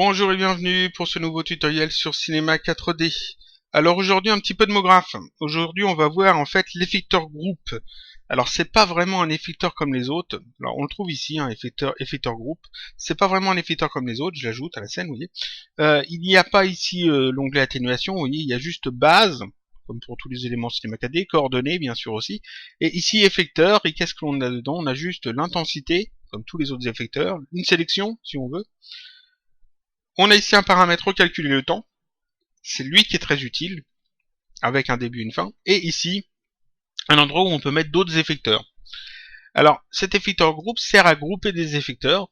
Bonjour et bienvenue pour ce nouveau tutoriel sur Cinema 4D. Alors aujourd'hui un petit peu de mots graphes. Aujourd'hui on va voir en fait l'effecteur groupe. Alors c'est pas vraiment un effecteur comme les autres. Alors on le trouve ici, un effecteur groupe. C'est pas vraiment un effecteur comme les autres, je l'ajoute à la scène, vous voyez. Il n'y a pas ici l'onglet atténuation, vous voyez, il y a juste base, comme pour tous les éléments Cinema 4D, coordonnées bien sûr aussi. Et ici effecteur, et qu'est-ce qu'on a dedans? On a juste l'intensité, comme tous les autres effecteurs, une sélection si on veut. On a ici un paramètre recalculer le temps, c'est lui qui est très utile, avec un début et une fin, et ici, un endroit où on peut mettre d'autres effecteurs. Alors, cet effecteur groupe sert à grouper des effecteurs,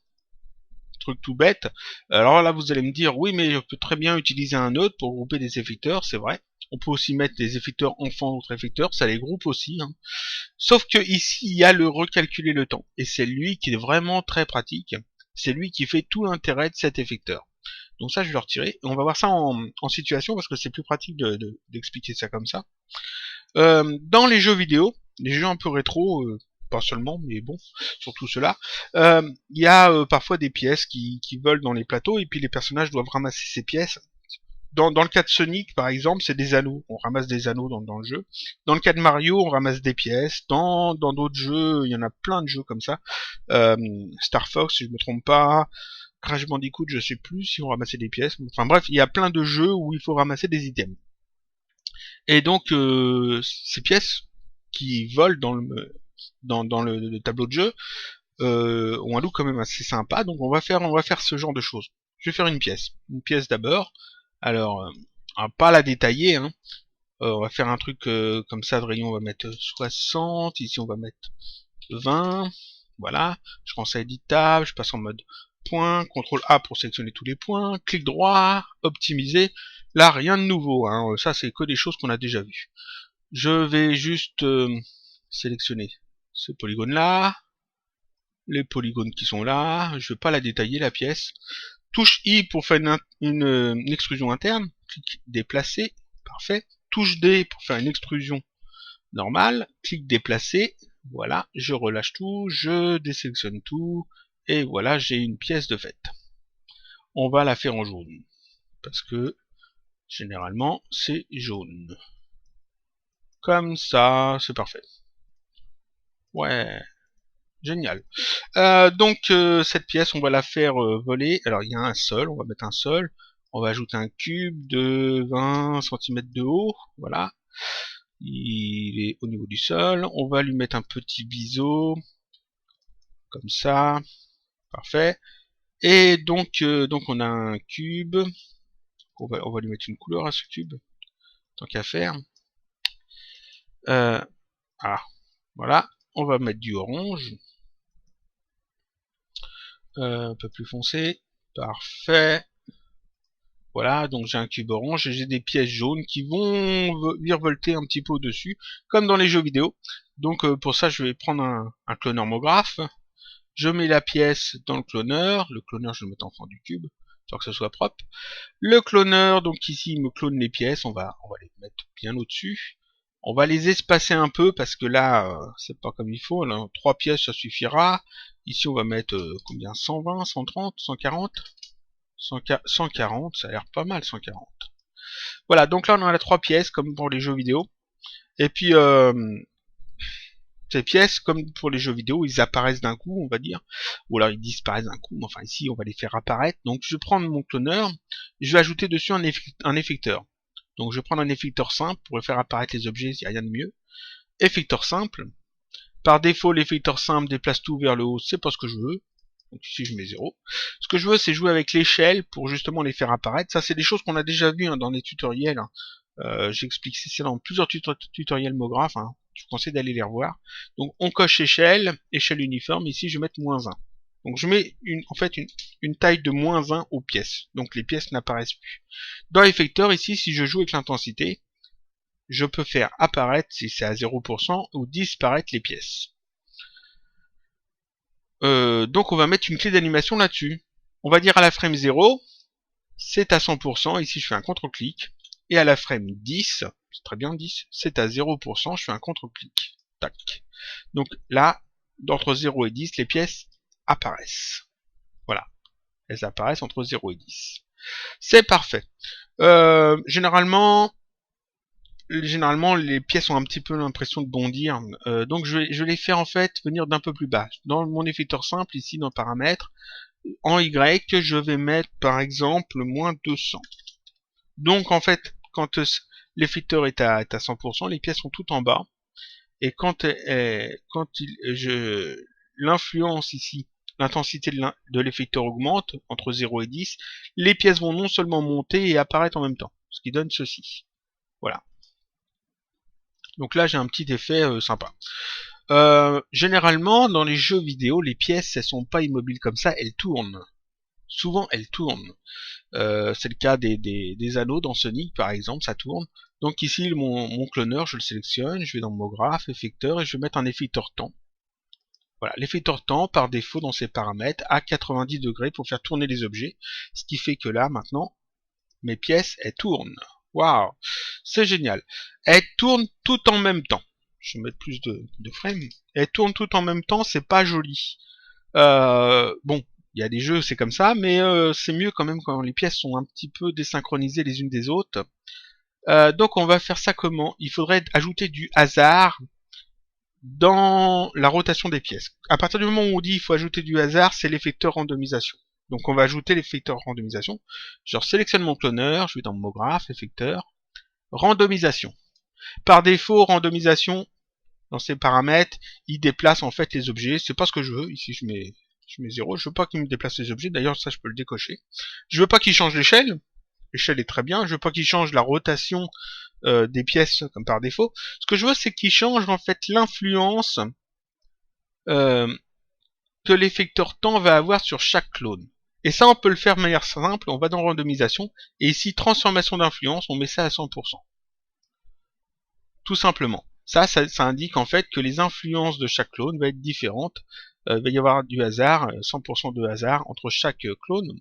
truc tout bête. Alors là, vous allez me dire, oui, mais je peux très bien utiliser un autre pour grouper des effecteurs, c'est vrai. On peut aussi mettre des effecteurs enfants d'autres effecteurs, ça les groupe aussi. Hein. Sauf que ici, il y a le recalculer le temps, et c'est lui qui est vraiment très pratique. C'est lui qui fait tout l'intérêt de cet effecteur. Donc ça, je vais le retirer. Et on va voir ça en situation parce que c'est plus pratique d'expliquer ça comme ça. Dans les jeux vidéo, les jeux un peu rétro, pas seulement, mais bon, surtout ceux-là, il y a parfois des pièces qui volent dans les plateaux et puis les personnages doivent ramasser ces pièces. Dans le cas de Sonic, par exemple, c'est des anneaux. On ramasse des anneaux dans le jeu. Dans le cas de Mario, on ramasse des pièces. Dans d'autres jeux, il y en a plein de jeux comme ça. Star Fox, si je me trompe pas. Crash Bandicoot, je sais plus si on ramassait des pièces. Enfin bref, il y a plein de jeux où il faut ramasser des items. Et donc, ces pièces qui volent dans le tableau de jeu ont un look quand même assez sympa. Donc on va faire ce genre de choses. Je vais faire une pièce. Une pièce d'abord. Alors, on va pas la détailler. Hein. On va faire un truc comme ça de rayon. On va mettre 60. Ici, on va mettre 20. Voilà. Je rends ça éditable. Je passe en mode point, CTRL A pour sélectionner tous les points, clic droit, optimiser. Là, rien de nouveau, hein. Ça c'est que des choses qu'on a déjà vues. Je vais juste sélectionner ce polygone-là, les polygones qui sont là, je vais pas la détailler la pièce. Touche I pour faire une extrusion interne, clic déplacer, parfait. Touche D pour faire une extrusion normale, clic déplacer, voilà, je relâche tout, je désélectionne tout, et voilà, j'ai une pièce de fait. On va la faire en jaune. Parce que, généralement, c'est jaune. Comme ça, c'est parfait. Ouais, génial. Donc, cette pièce, on va la faire voler. Alors, il y a un sol, on va mettre un sol. On va ajouter un cube de 20 cm de haut. Voilà. Il est au niveau du sol. On va lui mettre un petit biseau. Comme ça. Parfait. Et donc on a un cube. On va lui mettre une couleur à ce cube. Tant qu'à faire. Voilà. On va mettre du orange. Un peu plus foncé. Parfait. Voilà, donc j'ai un cube orange et j'ai des pièces jaunes qui vont virevolter un petit peu au-dessus, comme dans les jeux vidéo. Donc pour ça, je vais prendre un cloneur MoGraph. Je mets la pièce dans le cloneur. Le cloneur, je le mets en fond du cube, pour que ce soit propre. Le cloneur, donc ici, il me clone les pièces. On va les mettre bien au-dessus. On va les espacer un peu parce que là, c'est pas comme il faut. Là, 3 pièces, ça suffira. Ici, on va mettre combien? 120, 130, 140 140, ça a l'air pas mal, 140. Voilà, donc là, on a 3 pièces, comme pour les jeux vidéo. Et puis, ces pièces, comme pour les jeux vidéo, ils apparaissent d'un coup, on va dire. Ou alors, ils disparaissent d'un coup. Enfin, ici, on va les faire apparaître. Donc, je vais prendre mon cloneur. Je vais ajouter dessus un effecteur. Donc, je vais prendre un effecteur simple pour faire apparaître les objets, s'il n'y a rien de mieux. Effecteur simple. Par défaut, l'effecteur simple déplace tout vers le haut, c'est pas ce que je veux. Donc ici je mets 0. Ce que je veux, c'est jouer avec l'échelle pour justement les faire apparaître. Ça, c'est des choses qu'on a déjà vues hein, dans les tutoriels. J'explique ça dans plusieurs tutoriels MoGraph. Hein. Je vous conseille d'aller les revoir. Donc on coche échelle, échelle uniforme. Ici je vais mettre -1. Donc je mets en fait une taille de -1 aux pièces. Donc les pièces n'apparaissent plus. Dans effecteur, ici, si je joue avec l'intensité, je peux faire apparaître, si c'est à 0%, ou disparaître les pièces. Donc on va mettre une clé d'animation là-dessus. On va dire à la frame 0, c'est à 100%, ici je fais un contre-clic. Et à la frame 10, c'est très bien 10, c'est à 0%, je fais un contre-clic. Tac. Donc là, d'entre 0 et 10, les pièces apparaissent. Voilà. elles apparaissent entre 0 et 10. C'est parfait. Généralement, les pièces ont un petit peu l'impression de bondir, donc je vais les faire en fait venir d'un peu plus bas. Dans mon effecteur simple, ici dans paramètres, en Y, je vais mettre par exemple moins 200. Donc en fait, quand l'effecteur est à 100%, les pièces sont toutes en bas. Et quand l'influence ici, l'intensité de l'effecteur augmente entre 0 et 10, les pièces vont non seulement monter et apparaître en même temps, ce qui donne ceci. Voilà. Donc là j'ai un petit effet sympa. Généralement dans les jeux vidéo, les pièces elles sont pas immobiles comme ça, elles tournent. Souvent elles tournent. C'est le cas des anneaux dans Sonic par exemple, ça tourne. Donc ici mon cloneur, je le sélectionne, je vais dans mon graphe, effecteur, et je vais mettre un effecteur temps. Voilà, l'effecteur temps par défaut dans ses paramètres à 90 degrés pour faire tourner les objets, ce qui fait que là maintenant mes pièces elles tournent. Waouh, c'est génial. Elles tournent tout en même temps. Je vais mettre plus de frames. Elles tournent tout en même temps, c'est pas joli. Bon, il y a des jeux c'est comme ça, mais c'est mieux quand même quand les pièces sont un petit peu désynchronisées les unes des autres. Donc on va faire ça comment? Il faudrait ajouter du hasard dans la rotation des pièces. À partir du moment où on dit il faut ajouter du hasard, c'est l'effecteur randomisation. Donc on va ajouter l'effecteur randomisation. Je sélectionne mon cloneur, je vais dans mon graphe, effecteur, randomisation. Par défaut, randomisation, dans ces paramètres, il déplace en fait les objets. C'est pas ce que je veux. Ici je mets 0. Je veux pas qu'il me déplace les objets. D'ailleurs ça je peux le décocher. Je veux pas qu'il change l'échelle. L'échelle est très bien. Je veux pas qu'il change la rotation des pièces comme par défaut. Ce que je veux c'est qu'il change en fait l'influence que l'effecteur temps va avoir sur chaque clone. Et ça on peut le faire de manière simple. On va dans randomisation et ici transformation d'influence, on met ça à 100%. Tout simplement. Ça indique en fait que les influences de chaque clone vont être différentes. Il va y avoir du hasard, 100% de hasard entre chaque clone.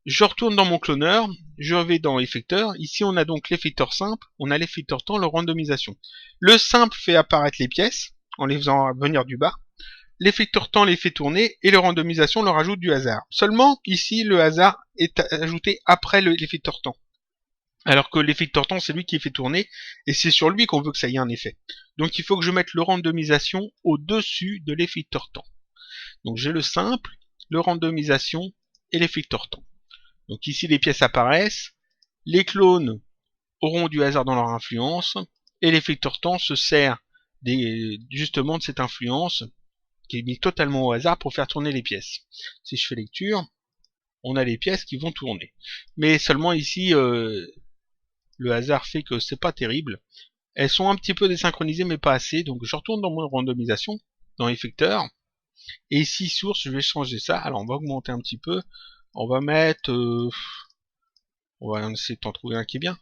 Je retourne dans mon cloneur, je vais dans effecteur. Ici on a donc l'effecteur simple, on a l'effecteur temps, le randomisation. Le simple fait apparaître les pièces en les faisant venir du bas. L'effecteur temps les fait tourner et le randomisation leur ajoute du hasard. Seulement ici le hasard est ajouté après l'effecteur temps. Alors que l'effecteur temps c'est lui qui fait tourner et c'est sur lui qu'on veut que ça ait un effet. Donc il faut que je mette le randomisation au-dessus de l'effecteur temps. Donc j'ai le simple, le randomisation et l'effecteur temps. Donc ici les pièces apparaissent, les clones auront du hasard dans leur influence et l'effecteur temps se sert justement de cette influence qui est mise totalement au hasard pour faire tourner les pièces. Si je fais lecture, on a les pièces qui vont tourner. Mais seulement ici le hasard fait que c'est pas terrible. Elles sont un petit peu désynchronisées mais pas assez, donc je retourne dans mon randomisation, dans effecteur, et ici source je vais changer ça. Alors on va augmenter un petit peu, on va mettre on va essayer d'en trouver un qui est bien,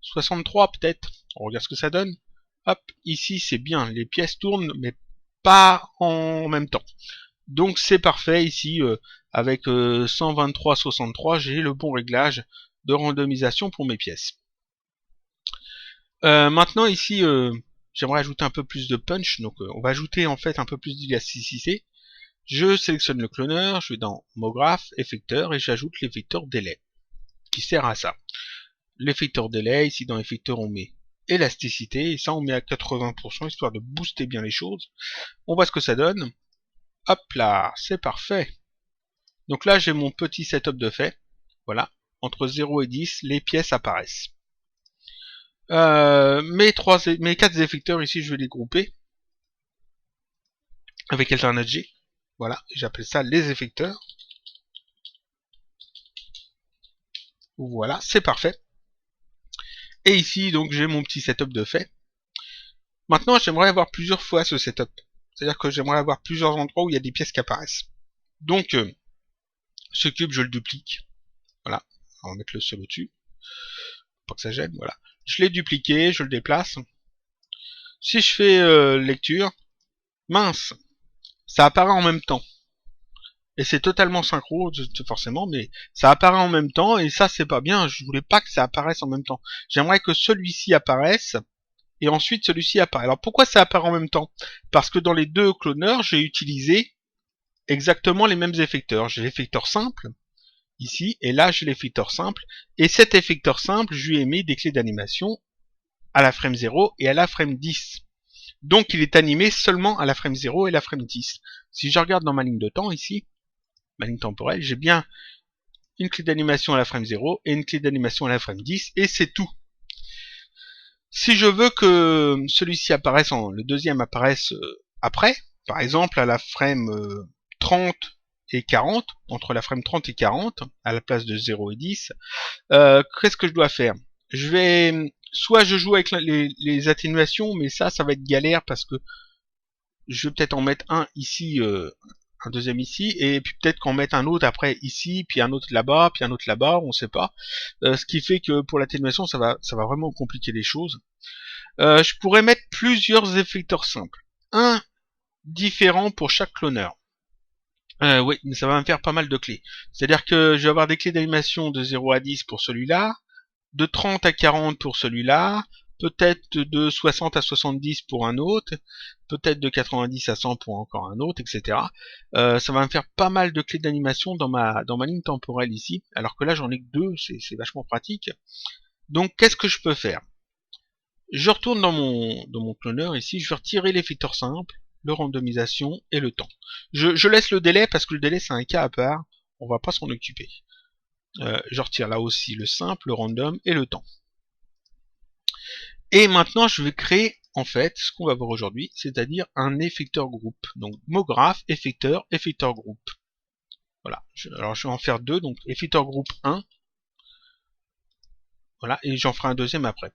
63 peut-être, on regarde ce que ça donne. Hop, ici c'est bien, les pièces tournent mais pas en même temps. Donc c'est parfait ici, avec 123-63 j'ai le bon réglage de randomisation pour mes pièces. Maintenant ici, j'aimerais ajouter un peu plus de punch, donc on va ajouter en fait un peu plus d'élasticité. Je sélectionne le cloneur, je vais dans MoGraph, effecteur, et j'ajoute l'effecteur délai, qui sert à ça. L'effecteur délai, ici dans effecteur on met élasticité, et ça on met à 80%, histoire de booster bien les choses. On voit ce que ça donne. Hop là, c'est parfait. Donc là j'ai mon petit setup de fait. Voilà, entre 0 et 10, les pièces apparaissent. Mes 4 effecteurs ici je vais les grouper avec Alternate G. Voilà, j'appelle ça les effecteurs. Voilà, c'est parfait. Et ici donc j'ai mon petit setup de fait. Maintenant j'aimerais avoir plusieurs fois ce setup. C'est-à-dire que j'aimerais avoir plusieurs endroits où il y a des pièces qui apparaissent. Donc ce cube je le duplique. Voilà, on va mettre le seul au-dessus. Pas que ça gêne, voilà. Je l'ai dupliqué, je le déplace. Si je fais lecture, mince, ça apparaît en même temps. Et c'est totalement synchro, forcément, mais ça apparaît en même temps, et ça c'est pas bien, je voulais pas que ça apparaisse en même temps. J'aimerais que celui-ci apparaisse, et ensuite celui-ci apparaît. Alors pourquoi ça apparaît en même temps? Parce que dans les deux cloneurs, j'ai utilisé exactement les mêmes effecteurs. J'ai l'effecteur simple, ici, et là j'ai l'effecteur simple, et cet effecteur simple, je lui ai mis des clés d'animation à la frame 0 et à la frame 10. Donc il est animé seulement à la frame 0 et la frame 10. Si je regarde dans ma ligne de temps ici, ma ligne temporelle, j'ai bien une clé d'animation à la frame 0 et une clé d'animation à la frame 10, et c'est tout. Si je veux que celui-ci apparaisse, le deuxième apparaisse après, par exemple à la frame 30 et 40, entre la frame 30 et 40, à la place de 0 et 10, qu'est-ce que je dois faire? Je vais, soit je joue avec les atténuations, mais ça va être galère parce que je vais peut-être en mettre un ici, un deuxième ici, et puis peut-être qu'en mettre un autre après ici, puis un autre là-bas, puis un autre là-bas, on sait pas. Ce qui fait que pour l'atténuation, ça va vraiment compliquer les choses. Je pourrais mettre plusieurs effecteurs simples. Un différent pour chaque cloneur. Oui, mais ça va me faire pas mal de clés. C'est-à-dire que je vais avoir des clés d'animation de 0 à 10 pour celui-là, de 30 à 40 pour celui-là, peut-être de 60 à 70 pour un autre, peut-être de 90 à 100 pour encore un autre, etc. Ça va me faire pas mal de clés d'animation dans ma ligne temporelle ici, alors que là j'en ai que deux, c'est vachement pratique. Donc qu'est-ce que je peux faire? Je retourne dans mon cloneur ici, je vais retirer l'effecteur simple, le randomisation et le temps. Je laisse le délai parce que le délai c'est un cas à part, on va pas s'en occuper. Je retire là aussi le simple, le random et le temps. Et maintenant je vais créer en fait ce qu'on va voir aujourd'hui, c'est-à-dire un effecteur groupe. Donc mot-graph, effecteur, effecteur groupe. Voilà. Alors je vais en faire deux, donc effecteur groupe 1. Voilà, et j'en ferai un deuxième après.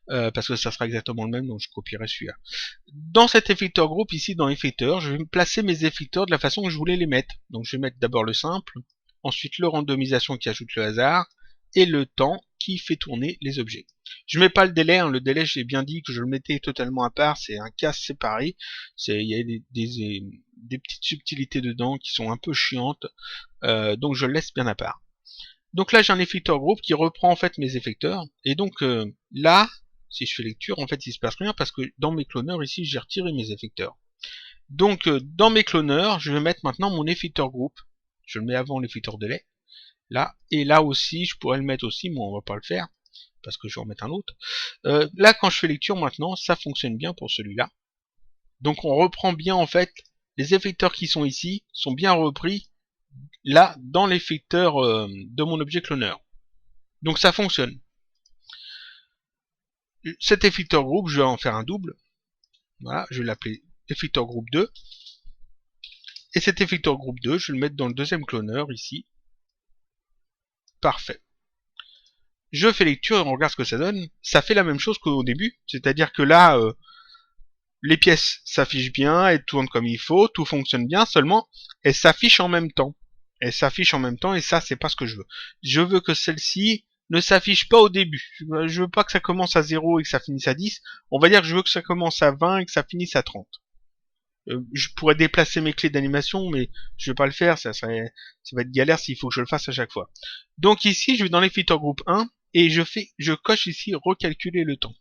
Parce que ça sera exactement le même, donc je copierai celui-là. Dans cet effecteur groupe, ici dans effecteur, je vais me placer mes effecteurs de la façon que je voulais les mettre. Donc je vais mettre d'abord le simple, ensuite le randomisation qui ajoute le hasard, et le temps qui fait tourner les objets. Je mets pas le délai, le délai j'ai bien dit que je le mettais totalement à part, c'est un cas séparé, il y a des petites subtilités dedans qui sont un peu chiantes, donc je le laisse bien à part. Donc là j'ai un effecteur groupe qui reprend en fait mes effecteurs, et donc là, si je fais lecture, en fait il se passe rien parce que dans mes cloneurs ici j'ai retiré mes effecteurs. Donc dans mes cloneurs, je vais mettre maintenant mon effecteur groupe, je le mets avant l'effecteur délai, là, et là aussi je pourrais le mettre aussi, mais on va pas le faire, parce que je vais en mettre un autre. Là quand je fais lecture maintenant, ça fonctionne bien pour celui-là. Donc on reprend bien en fait, les effecteurs qui sont ici sont bien repris là dans l'effecteur de mon objet cloneur. Donc ça fonctionne. Cet effecteur groupe, je vais en faire un double. Voilà, je vais l'appeler effecteur groupe 2. Et cet effecteur groupe 2, je vais le mettre dans le deuxième cloneur ici. Parfait. Je fais lecture et on regarde ce que ça donne. Ça fait la même chose qu'au début, c'est-à-dire que là, les pièces s'affichent bien, elles tournent comme il faut, tout fonctionne bien, seulement elles s'affichent en même temps. Elles s'affichent en même temps et ça, c'est pas ce que je veux. Je veux que celle-ci ne s'affiche pas au début. Je veux pas que ça commence à 0 et que ça finisse à 10. On va dire que je veux que ça commence à 20 et que ça finisse à 30. Je pourrais déplacer mes clés d'animation, mais je vais pas le faire, ça va être galère s'il faut que je le fasse à chaque fois. Donc ici, je vais dans l'effecteur groupe 1 et je coche ici recalculer le temps.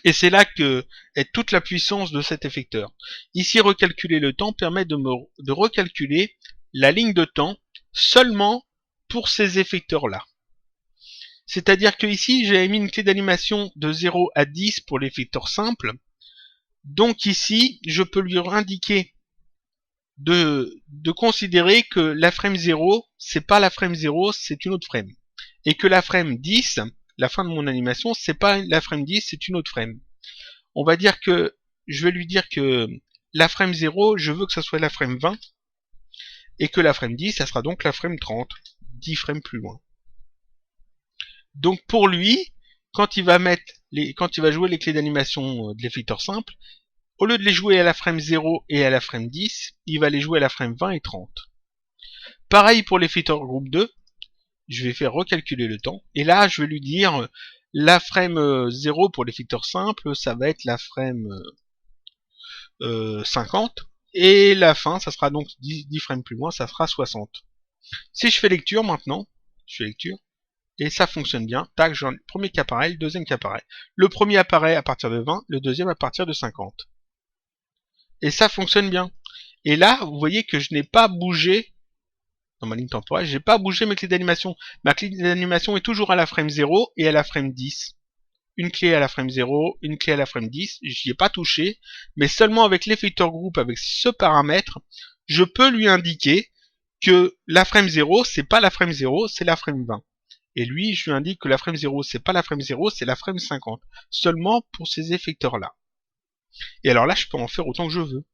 Et c'est là que est toute la puissance de cet effecteur. Ici, recalculer le temps permet de recalculer la ligne de temps seulement pour ces effecteurs-là. C'est-à-dire que ici, j'ai mis une clé d'animation de 0 à 10 pour l'effecteur simple. Donc ici, je peux lui indiquer de considérer que la frame 0, c'est pas la frame 0, c'est une autre frame. Et que la frame 10, la fin de mon animation, c'est pas la frame 10, c'est une autre frame. On va dire que, je vais lui dire que la frame 0, je veux que ça soit la frame 20, et que la frame 10, ça sera donc la frame 30, 10 frames plus loin. Donc pour lui, quand il va jouer les clés d'animation de l'effecteur simple, au lieu de les jouer à la frame 0 et à la frame 10, il va les jouer à la frame 20 et 30. Pareil pour l'effecteur groupe 2, je vais faire recalculer le temps, et là je vais lui dire la frame 0 pour l'effecteur simple, ça va être la frame 50, et la fin, ça sera donc 10 frames plus loin, ça sera 60. Si je fais lecture maintenant, je fais lecture, et ça fonctionne bien, tac, j'ai le premier qui apparaît, le deuxième qui apparaît. Le premier apparaît à partir de 20, le deuxième à partir de 50. Et ça fonctionne bien. Et là, vous voyez que je n'ai pas bougé dans ma ligne temporelle, j'ai pas bougé mes clés d'animation. Ma clé d'animation est toujours à la frame 0 et à la frame 10. Une clé à la frame 0, une clé à la frame 10, j'y ai pas touché, mais seulement avec l'effector group, avec ce paramètre, je peux lui indiquer que la frame 0, c'est pas la frame 0, c'est la frame 20. Et lui, je lui indique que la frame 0, c'est pas la frame 0, c'est la frame 50. Seulement pour ces effecteurs-là. Et alors là, je peux en faire autant que je veux.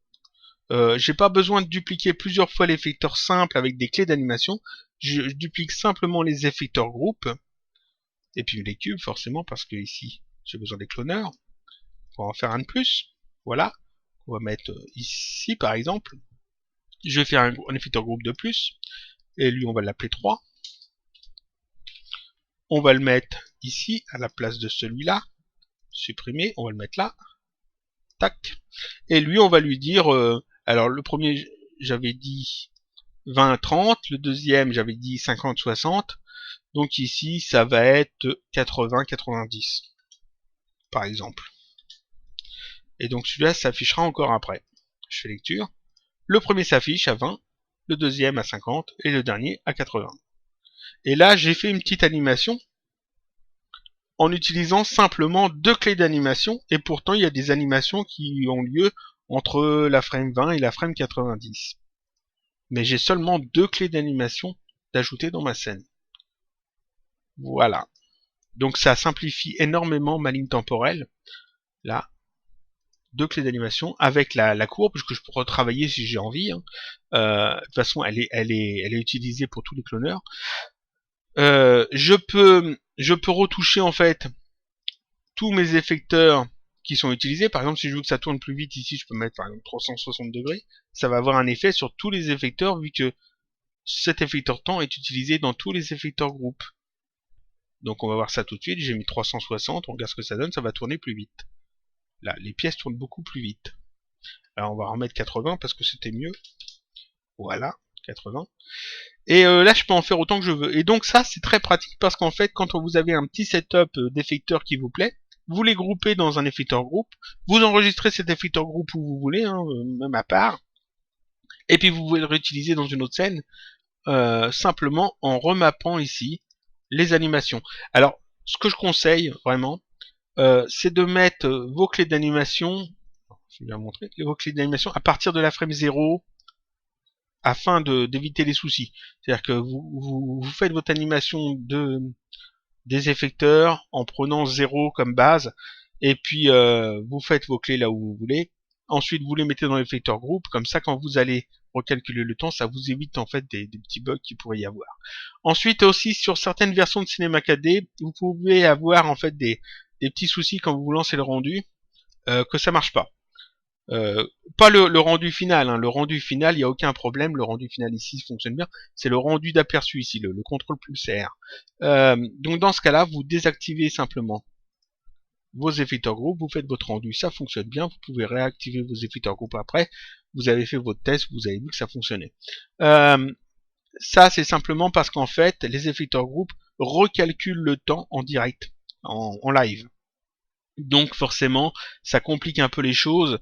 J'ai pas besoin de dupliquer plusieurs fois l'effecteur simple avec des clés d'animation. Je duplique simplement les effecteurs group. Et puis les cubes, forcément, parce que ici, j'ai besoin des cloneurs. On va en faire un de plus. Voilà. On va mettre ici, par exemple. Je vais faire un effecteur groupe de plus. Et lui, on va l'appeler 3. On va le mettre ici, à la place de celui-là. Supprimer, on va le mettre là. Tac. Et lui, on va lui dire... alors, le premier, j'avais dit 20-30. Le deuxième, j'avais dit 50-60. Donc ici, ça va être 80-90. Par exemple. Et donc celui-là s'affichera encore après. Je fais lecture. Le premier s'affiche à 20, le deuxième à 50 et le dernier à 80. Et là, j'ai fait une petite animation en utilisant simplement deux clés d'animation. Et pourtant, il y a des animations qui ont lieu entre la frame 20 et la frame 90. Mais j'ai seulement deux clés d'animation d'ajouter dans ma scène. Voilà. Donc ça simplifie énormément ma ligne temporelle. Là, deux clés d'animation avec la courbe, puisque je peux retravailler si j'ai envie. Hein. De toute façon, elle est utilisée pour tous les cloneurs. Je peux retoucher en fait tous mes effecteurs qui sont utilisés. Par exemple, si je veux que ça tourne plus vite ici, je peux mettre par exemple 360 degrés. Ça va avoir un effet sur tous les effecteurs vu que cet effecteur temps est utilisé dans tous les effecteurs groupes. Donc on va voir ça tout de suite. J'ai mis 360, on regarde ce que ça donne, ça va tourner plus vite. Là, les pièces tournent beaucoup plus vite. Alors on va remettre 80 parce que c'était mieux. Voilà, 80. Et là, je peux en faire autant que je veux. Et donc ça, c'est très pratique parce qu'en fait, quand vous avez un petit setup d'effecteurs qui vous plaît, vous les groupez dans un effecteur groupe, vous enregistrez cet effecteur groupe où vous voulez, hein, même à part, et puis vous pouvez le réutiliser dans une autre scène, simplement en remappant ici les animations. Alors, ce que je conseille vraiment, c'est de mettre vos clés d'animation, je vais vous montrer, vos clés d'animation à partir de la frame 0, afin d'éviter les soucis. C'est-à-dire que vous faites votre animation des effecteurs en prenant 0 comme base, et puis vous faites vos clés là où vous voulez. Ensuite, vous les mettez dans l'effecteur groupe, comme ça quand vous allez recalculer le temps, ça vous évite en fait des petits bugs qu'il pourrait y avoir. Ensuite aussi, sur certaines versions de Cinema 4D, vous pouvez avoir en fait des petits soucis quand vous lancez le rendu, que ça marche pas. Pas le rendu final, hein. Le rendu final, il n'y a aucun problème, le rendu final ici fonctionne bien, c'est le rendu d'aperçu ici, le contrôle plus R. Donc dans ce cas-là, vous désactivez simplement vos effecteurs groupes, vous faites votre rendu, ça fonctionne bien, vous pouvez réactiver vos effecteurs groupes après, vous avez fait votre test, vous avez vu que ça fonctionnait. Ça c'est simplement parce qu'en fait, les effecteurs groupes recalculent le temps en direct, en live. Donc forcément, ça complique un peu les choses.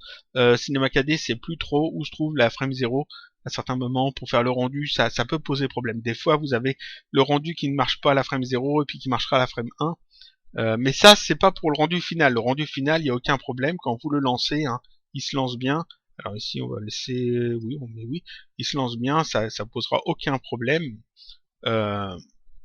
Cinema 4D, c'est plus trop où se trouve la frame 0 à certains moments pour faire le rendu, ça peut poser problème. Des fois, vous avez le rendu qui ne marche pas à la frame 0 et puis qui marchera à la frame 1. Mais ça, c'est pas pour le rendu final. Le rendu final, il n'y a aucun problème. Quand vous le lancez, hein, il se lance bien. Alors ici, on va laisser... Oui, on met oui. Il se lance bien, ça posera aucun problème.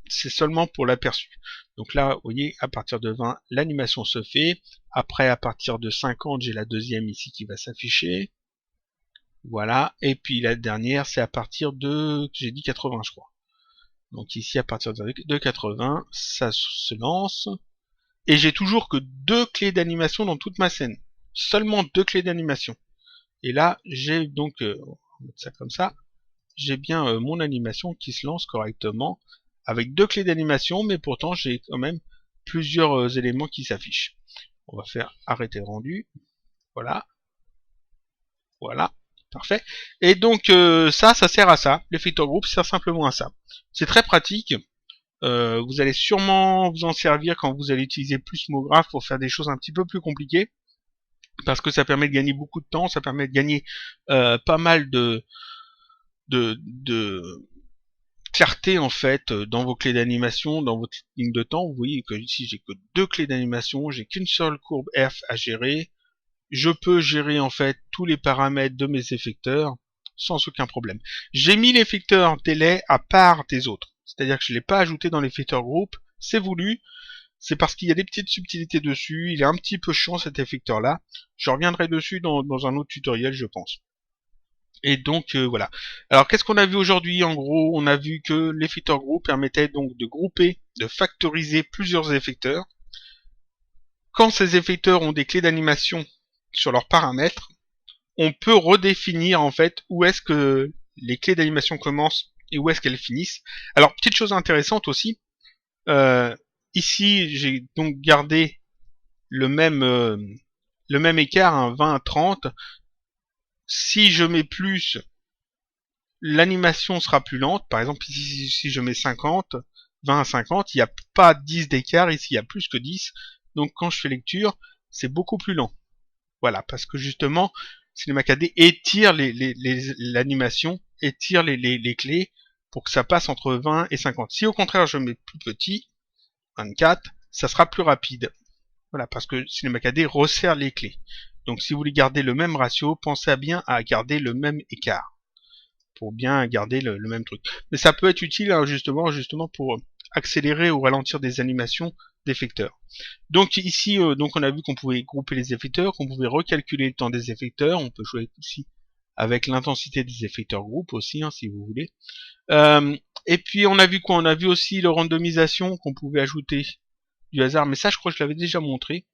C'est seulement pour l'aperçu. Donc là, vous voyez, à partir de 20, l'animation se fait. Après, à partir de 50, j'ai la deuxième ici qui va s'afficher. Voilà. Et puis la dernière, c'est à partir de... J'ai dit 80, je crois. Donc ici, à partir de 80, ça se lance. Et j'ai toujours que deux clés d'animation dans toute ma scène. Seulement deux clés d'animation. Et là, j'ai donc... on va mettre ça comme ça. J'ai bien mon animation qui se lance correctement. Avec deux clés d'animation, mais pourtant j'ai quand même plusieurs éléments qui s'affichent. On va faire arrêter le rendu. Voilà. Voilà. Parfait. Et donc ça sert à ça. L'effecteur groupe sert simplement à ça. C'est très pratique. Vous allez sûrement vous en servir quand vous allez utiliser plus MoGraph pour faire des choses un petit peu plus compliquées. Parce que ça permet de gagner beaucoup de temps, ça permet de gagner pas mal de clarté en fait dans vos clés d'animation, dans votre ligne de temps. Vous voyez que ici j'ai que 2 clés d'animation, j'ai qu'une seule courbe F à gérer. Je peux gérer en fait tous les paramètres de mes effecteurs sans aucun problème. J'ai mis l'effecteur délai à part des autres, c'est-à-dire que je ne l'ai pas ajouté dans l'effecteur groupe, c'est voulu, c'est parce qu'il y a des petites subtilités dessus, il est un petit peu chiant cet effecteur là, je reviendrai dessus dans un autre tutoriel je pense. Et donc voilà. Alors qu'est-ce qu'on a vu aujourd'hui? En gros, on a vu que l'effecteur group permettait donc de grouper, de factoriser plusieurs effecteurs. Quand ces effecteurs ont des clés d'animation sur leurs paramètres, on peut redéfinir en fait où est-ce que les clés d'animation commencent et où est-ce qu'elles finissent. Alors petite chose intéressante aussi, ici j'ai donc gardé le même écart, un 20 à 30. Si je mets plus, l'animation sera plus lente. Par exemple, ici, si je mets 50, 20 à 50, il n'y a pas 10 d'écart, ici il y a plus que 10. Donc quand je fais lecture, c'est beaucoup plus lent. Voilà, parce que justement, Cinema 4D étire l'animation, étire les clés pour que ça passe entre 20 et 50. Si au contraire je mets plus petit, 24, ça sera plus rapide. Voilà, parce que Cinema 4D resserre les clés. Donc si vous voulez garder le même ratio, pensez bien à garder le même écart pour bien garder le même truc. Mais ça peut être utile hein, justement pour accélérer ou ralentir des animations d'effecteurs. Donc ici, donc on a vu qu'on pouvait grouper les effecteurs, qu'on pouvait recalculer le temps des effecteurs, on peut jouer aussi avec l'intensité des effecteurs groupes aussi, hein, si vous voulez. Et puis on a vu quoi? On a vu aussi le randomisation qu'on pouvait ajouter du hasard, mais ça je crois que je l'avais déjà montré.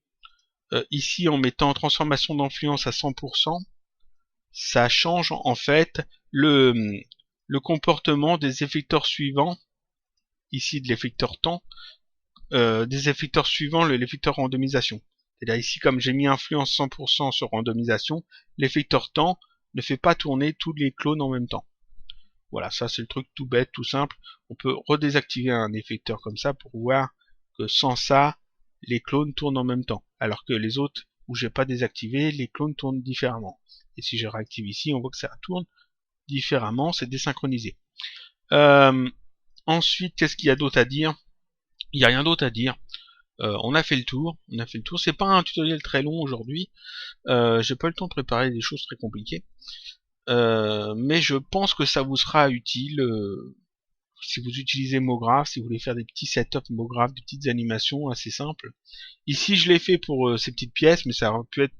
Ici en mettant transformation d'influence à 100%, ça change en fait le comportement des effecteurs suivants, ici de l'effecteur temps, des effecteurs suivants l'effecteur randomisation. C'est-à-dire ici, comme j'ai mis influence 100% sur randomisation, l'effecteur temps ne fait pas tourner tous les clones en même temps. Voilà, ça c'est le truc tout bête, tout simple. On peut redésactiver un effecteur comme ça pour voir que sans ça, les clones tournent en même temps. Alors que les autres, où j'ai pas désactivé, les clones tournent différemment. Et si je réactive ici, on voit que ça tourne différemment, c'est désynchronisé. Ensuite, qu'est-ce qu'il y a d'autre à dire? Il n'y a rien d'autre à dire. On a fait le tour. C'est pas un tutoriel très long aujourd'hui. J'ai pas eu le temps de préparer des choses très compliquées. Mais je pense que ça vous sera utile si vous utilisez MoGraph, si vous voulez faire des petits setups MoGraph, des petites animations assez simples. Ici, je l'ai fait pour ces petites pièces, mais ça aurait pu être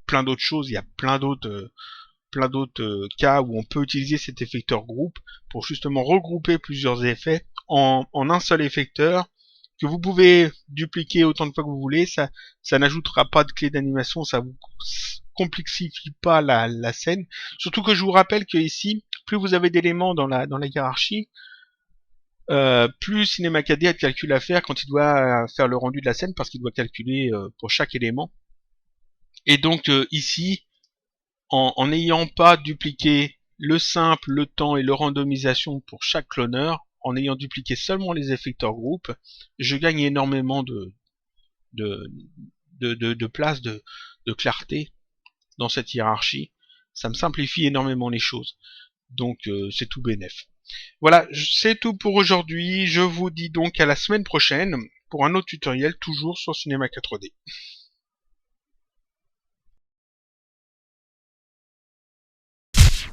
plein d'autres choses. Il y a plein d'autres cas où on peut utiliser cet effecteur groupe pour justement regrouper plusieurs effets en un seul effecteur que vous pouvez dupliquer autant de fois que vous voulez. Ça n'ajoutera pas de clé d'animation, ça vous complexifie pas la scène. Surtout que je vous rappelle que ici, plus vous avez d'éléments dans la hiérarchie, plus Cinema 4D a de calcul à faire quand il doit faire le rendu de la scène, parce qu'il doit calculer pour chaque élément. Et donc ici, en n'ayant pas dupliqué le simple, le temps et le randomisation pour chaque cloneur, en ayant dupliqué seulement les effecteurs groupes, je gagne énormément de place, de clarté dans cette hiérarchie. Ça me simplifie énormément les choses. Donc c'est tout bénef. Voilà, c'est tout pour aujourd'hui. Je vous dis donc à la semaine prochaine pour un autre tutoriel toujours sur Cinema 4D.